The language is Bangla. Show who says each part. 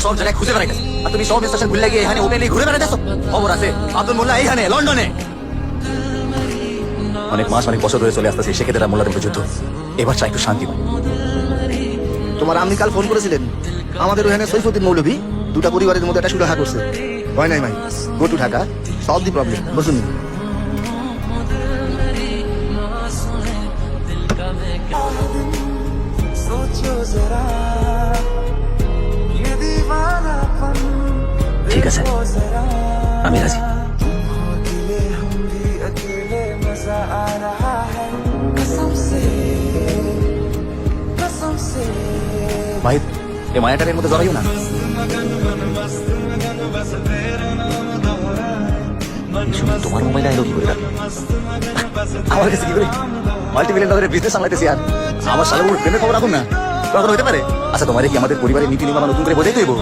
Speaker 1: সব জায়গায় খুঁজে বেড়াইতেছে আর তুমি সব স্টেশন ভুলে গিয়ে এখানে ওপেনলি ঘুরে বেড়াইতেছো। খবর আছে আব্দুল মোল্লা এইখানে লন্ডনে। অনেক মাস অনেক বছর ধরে চলে আসতেছে সেক্ষেত্রে মোল্লাদের যুদ্ধ। এবার চাই একটু শান্তি।
Speaker 2: তোমার আপনি কাল ফোন করেছিলেন আমাদের ওখানে সৈফুদ্দিন মৌলভী দুটা পরিবারের মধ্যে একটা সুরাহা করছে। হয় নাই ভাই, go to Dhaka, solve the problem. বুঝুন
Speaker 1: ঠিক আছে, আমি রাজি। ভাই এই মায়াটার মধ্যে জড়াইও না। তোমার মোবাইল আইলো কি করে? আমার কাছে কি করে মাল্টিমিলিয়ন ডলারের বিজনেস সামলাইতেছি আর আমার সালে প্রেমের খবর রাখুন না, কখন হইতে পারে? আচ্ছা তোমার কি আমাদের পরিবারের নীতি নিয়ম নতুন করে বোঝাই দেবো?